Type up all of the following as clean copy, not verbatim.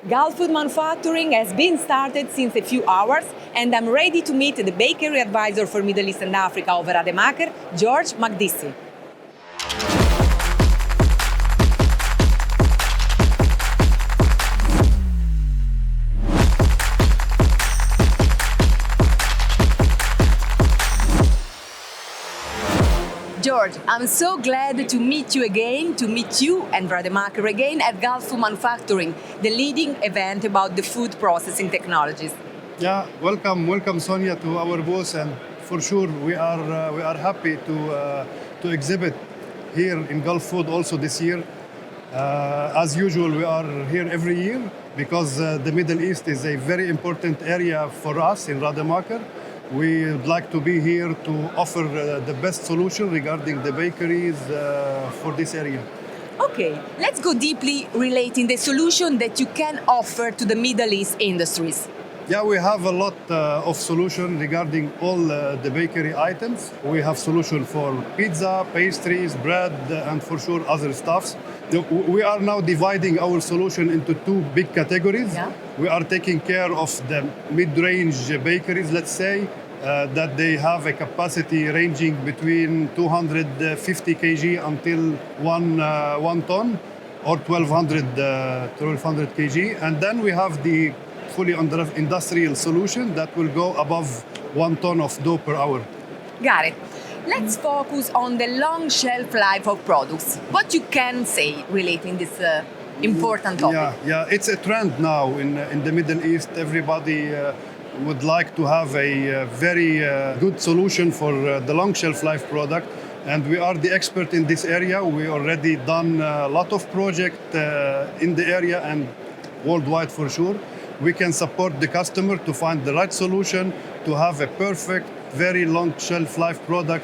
Gulfood Manufacturing has been started since a few hours, and I'm ready to meet the bakery advisor for Middle East and Africa of Rademaker, George Makdissy. George, I'm so glad to meet you again, to meet you and Rademaker again at Gulfood Manufacturing, the leading event about the food processing technologies. Yeah, welcome Sonia to our booth, and for sure we are happy to exhibit here in Gulfood also this year. As usual, we are here every year because the Middle East is a very important area for us in Rademaker. We would like to be here to offer the best solution regarding the bakeries for this area. Okay, let's go deeply relating the solution that you can offer to the Middle East industries. Yeah, we have a lot of solution regarding all the bakery items. We have solution for pizza, pastries, bread, and for sure other stuffs. We are now dividing our solution into two big categories. Yeah. We are taking care of the mid-range bakeries, let's say, that they have a capacity ranging between 250 kg until 1 ton or 1200 kg. And then we have the fully industrial solution that will go above 1 ton of dough per hour. Got it. Let's focus on the long shelf life of products. What you can say relating this important topic? Yeah, it's a trend now in the Middle East. Everybody would like to have a very good solution for the long shelf life product. And we are the expert in this area. We already done a lot of projects in the area and worldwide for sure. We can support the customer to find the right solution to have a perfect, very long shelf life product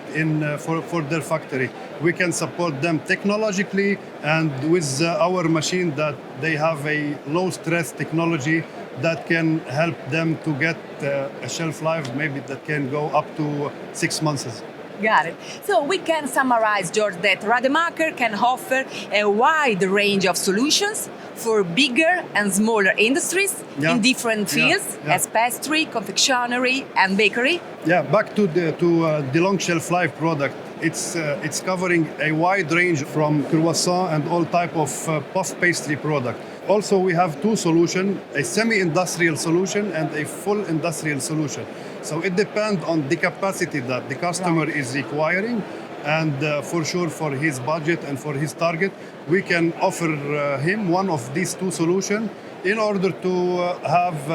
for their factory. We can support them technologically and with our machine that they have a low stress technology that can help them to get a shelf life maybe that can go up to 6 months. Got it. So we can summarize, George, that Rademaker can offer a wide range of solutions for bigger and smaller industries in different fields, as pastry, confectionery, and bakery. Yeah, back to the long shelf life product. It's covering a wide range from croissant and all type of puff pastry product. Also, we have two solutions, a semi-industrial solution and a full industrial solution. So it depends on the capacity that the customer is requiring, and for sure for his budget and for his target, we can offer him one of these two solutions in order to have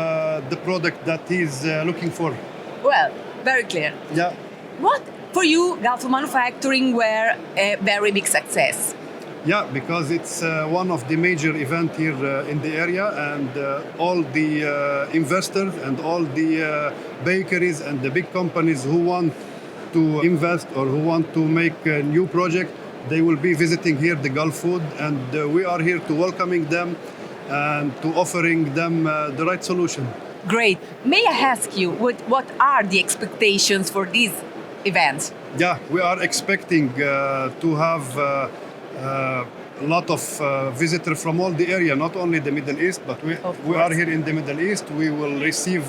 the product that he's looking for. Well, very clear. Yeah. What for you, Gulfood Manufacturing, were a very big success? Yeah, because it's one of the major events here in the area, and all the investors and all the bakeries and the big companies who want to invest or who want to make a new project, they will be visiting here the Gulfood, and we are here to welcoming them and to offering them the right solution. Great. May I ask you, what are the expectations for these events? Yeah, we are expecting to have a lot of visitors from all the area, not only the Middle East, but we are here in the Middle East. We will receive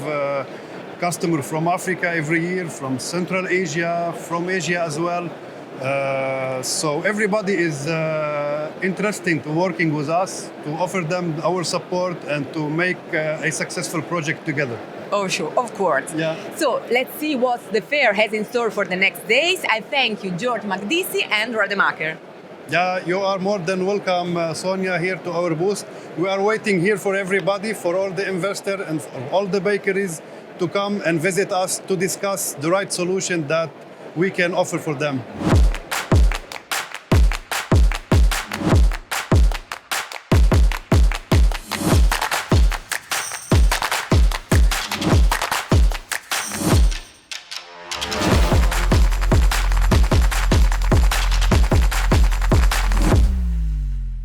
customers from Africa every year, from Central Asia, from Asia as well. So everybody is interested to working with us, to offer them our support and to make a successful project together. Oh, sure, of course. Yeah. So let's see what the fair has in store for the next days. I thank you, George Makdissy and Rademaker. Yeah, you are more than welcome, Sonia, here to our booth. We are waiting here for everybody, for all the investors and for all the bakeries to come and visit us to discuss the right solution that we can offer for them.